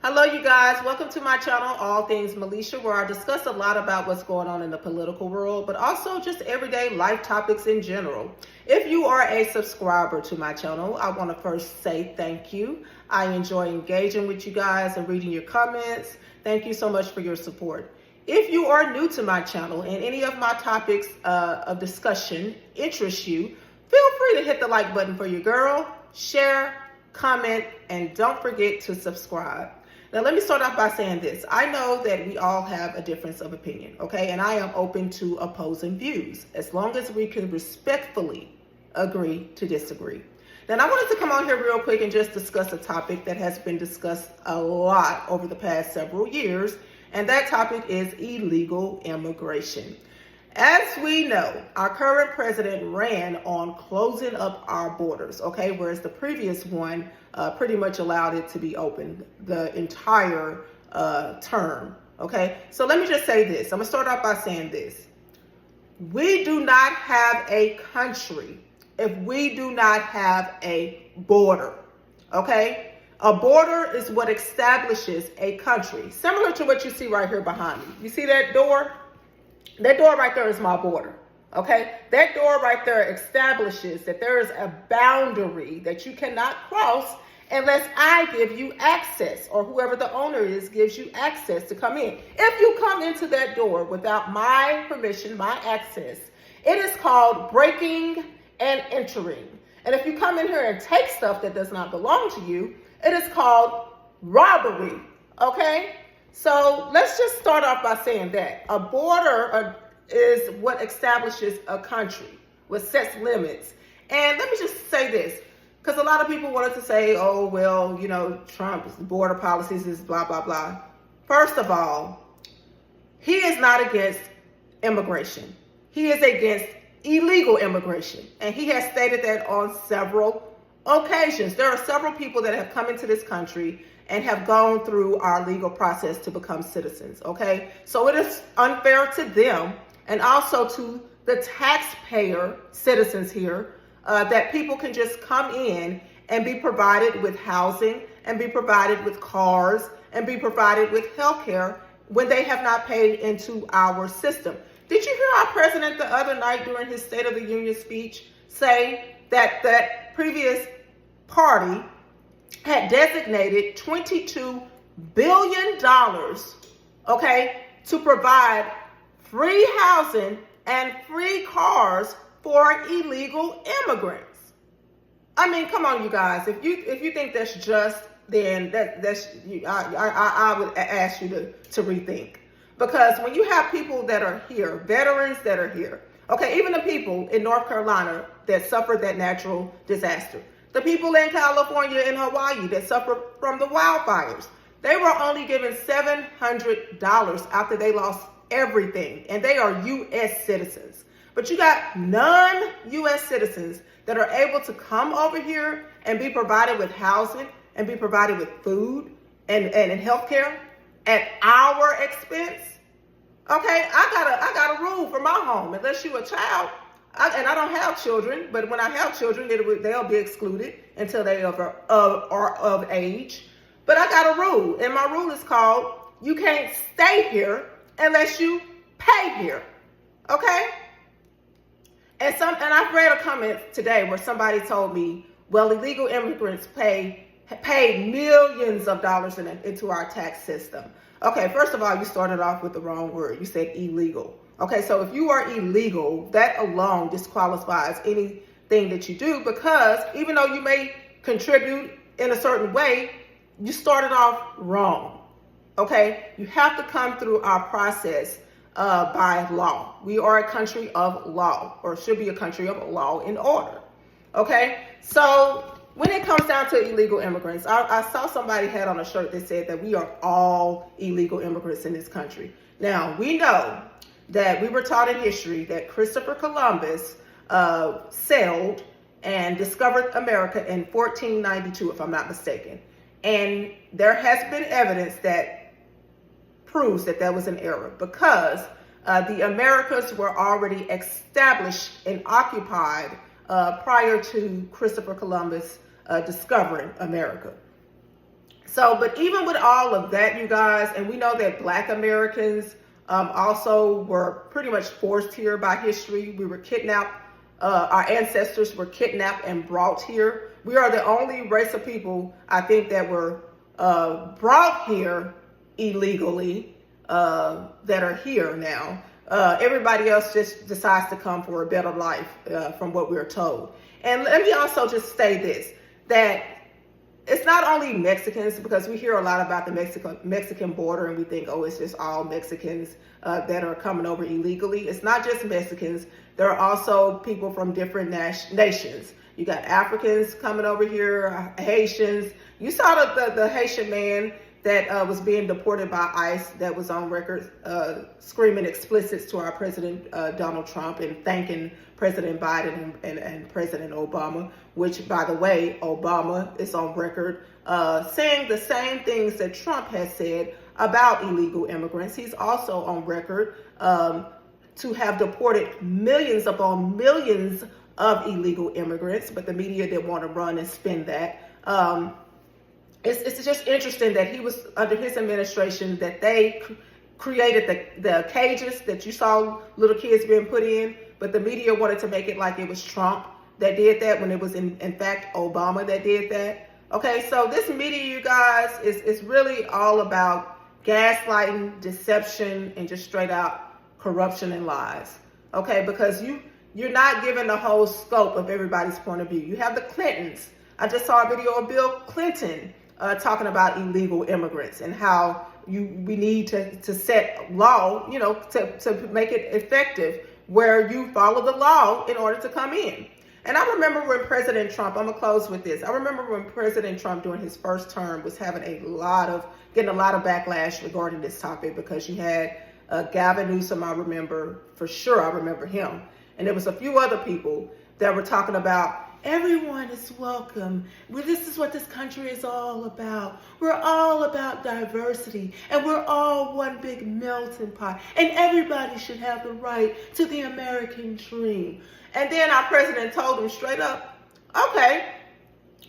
Hello, you guys. Welcome to my channel, All Things Melisha, where I discuss a lot about what's going on in the political world, but also just everyday life topics in general. If you are a subscriber to my channel, I want to first say thank you. I enjoy engaging with you guys and reading your comments. Thank you so much for your support. If you are new to my channel and any of my topics of discussion interest you, feel free to hit the like button for your girl, share, comment, and don't forget to subscribe. Now, let me start off by saying this. I know that we all have a difference of opinion, okay? And I am open to opposing views as long as we can respectfully agree to disagree. Now, I wanted to come on here real quick and just discuss a topic that has been discussed a lot over the past several years, and that topic is illegal immigration. As we know, our current president ran on closing up our borders, okay, whereas the previous one pretty much allowed it to be open the entire term, okay? So let me just say this. I'm going to start off by saying this. We do not have a country if we do not have a border, okay? A border is what establishes a country, similar to what you see right here behind me. You see that door? That door right there is my border, okay? That door right there establishes that there is a boundary that you cannot cross unless I give you access, or whoever the owner is gives you access to come in. If you come into that door without my permission, my access, it is called breaking and entering. And if you come in here and take stuff that does not belong to you, it is called robbery, okay? So let's just start off by saying that a border is what establishes a country, what sets limits. And let me just say this, because a lot of people wanted to say, oh, well, you know, Trump's border policies is blah, blah, blah. First of all, he is not against immigration. He is against illegal immigration. And he has stated that on several occasions. There are several people that have come into this country and have gone through our legal process to become citizens, okay? So it is unfair to them and also to the taxpayer citizens here that people can just come in and be provided with housing and be provided with cars and be provided with health care when they have not paid into our system. Did you hear our president the other night during his State of the Union speech say that that previous party had designated $22 billion, okay, to provide free housing and free cars for illegal immigrants? I mean, come on, you guys. If you think that's just, then I would ask you to rethink. Because when you have people that are here, veterans that are here, okay, even the people in North Carolina that suffered that natural disaster, the people in California and Hawaii that suffer from the wildfires, they were only given $700 after they lost everything, and they are U.S. citizens. But you got non-U.S. citizens that are able to come over here and be provided with housing and be provided with food and health care at our expense. Okay, I got a rule for my home. Unless you're a child, and I don't have children, but when I have children, they'll be excluded until they are of age. But I got a rule, and my rule is called, you can't stay here unless you pay here, okay? And I've read a comment today where somebody told me, well, illegal immigrants pay millions of dollars into our tax system. Okay, first of all, you started off with the wrong word. You said illegal. Okay, so if you are illegal, that alone disqualifies anything that you do, because even though you may contribute in a certain way, you started off wrong. Okay, you have to come through our process by law. We are a country of law, or should be a country of law and order. Okay, so when it comes down to illegal immigrants, I saw somebody had on a shirt that said that we are all illegal immigrants in this country. Now, we know that we were taught in history that Christopher Columbus sailed and discovered America in 1492, if I'm not mistaken. And there has been evidence that proves that that was an error, because the Americas were already established and occupied prior to Christopher Columbus discovering America. So, but even with all of that, you guys, and we know that Black Americans also were pretty much forced here by history. We were kidnapped. Our ancestors were kidnapped and brought here. We are the only race of people, I think, that were brought here illegally that are here now. Everybody else just decides to come for a better life from what we're told. And let me also just say this, that it's not only Mexicans, because we hear a lot about the Mexican border and we think, oh, it's just all Mexicans that are coming over illegally. It's not just Mexicans. There are also people from different nations. You got Africans coming over here, Haitians. You saw the Haitian man that was being deported by ICE that was on record screaming explicits to our President Donald Trump and thanking President Biden and President Obama, which, by the way, Obama is on record saying the same things that Trump has said about illegal immigrants. He's also on record to have deported millions upon millions of illegal immigrants, but the media didn't want to run and spin that. It's just interesting that he was under his administration that they created the cages that you saw little kids being put in, but the media wanted to make it like it was Trump that did that when it was in fact Obama that did that. Okay, so this media, you guys, is really all about gaslighting, deception, and just straight out corruption and lies. Okay, because you're not given the whole scope of everybody's point of view. You have the Clintons. I just saw a video of Bill Clinton talking about illegal immigrants and how we need to set law, to make it effective, where you follow the law in order to come in. And I remember when President Trump, I'm gonna close with this. I remember when President Trump during his first term was having getting a lot of backlash regarding this topic, because you had Gavin Newsom, I remember him. And there was a few other people that were talking about everyone is welcome. This is what this country is all about. We're all about diversity, and we're all one big melting pot, and everybody should have the right to the American dream. And then our president told them straight up, okay,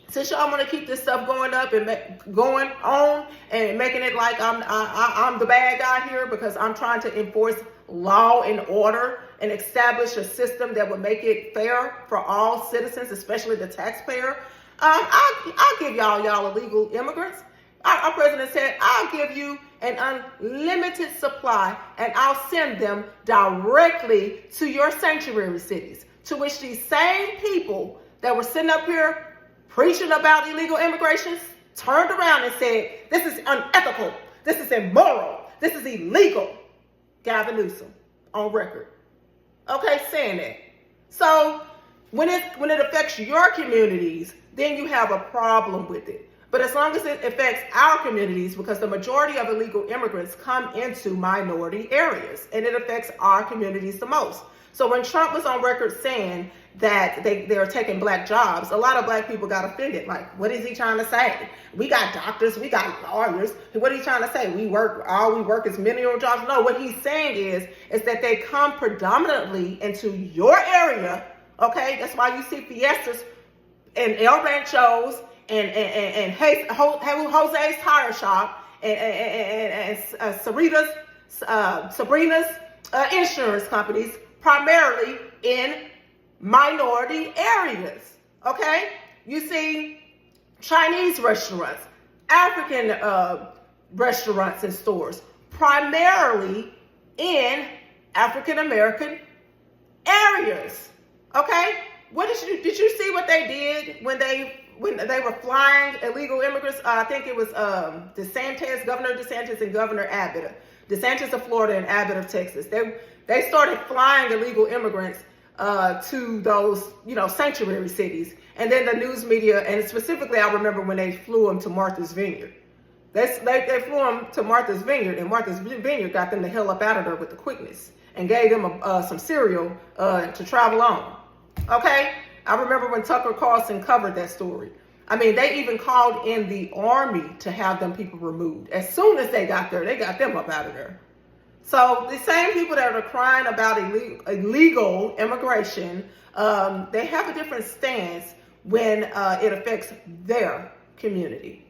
since y'all want to keep this stuff going up and going on and making it like I'm the bad guy here because I'm trying to enforce law and order and establish a system that would make it fair for all citizens, especially the taxpayer, I'll give y'all illegal immigrants. Our president said, I'll give you an unlimited supply and I'll send them directly to your sanctuary cities. To which these same people that were sitting up here preaching about illegal immigration turned around and said, this is unethical, this is immoral, this is illegal. Gavin Newsom on record. Okay, saying that. So when it affects your communities, then you have a problem with it. But as long as it affects our communities, because the majority of illegal immigrants come into minority areas, and it affects our communities the most. So when Trump was on record saying that they are taking black jobs, a lot of black people got offended. Like, what is he trying to say? We got doctors, we got lawyers. What are you trying to say? All we work is menial jobs? No, what he's saying is that they come predominantly into your area. Okay, that's why you see Fiestas and El Ranchos and Jose's Tire Shop and Sabrina's insurance companies, primarily in minority areas. Okay, you see Chinese restaurants, African restaurants and stores, primarily in African American areas. Okay, did you see what they did when they were flying illegal immigrants? I think it was Governor DeSantis and Governor Abbott. DeSantis of Florida and Abbott of Texas. They started flying illegal immigrants to those, sanctuary cities. And then the news media, and specifically I remember when they flew them to Martha's Vineyard. They flew them to Martha's Vineyard, and Martha's Vineyard got them the hell up out of there with the quickness and gave them some cereal to travel on. Okay? I remember when Tucker Carlson covered that story. I mean, they even called in the army to have them people removed. As soon as they got there, they got them up out of there. So the same people that are crying about illegal immigration, they have a different stance when it affects their community.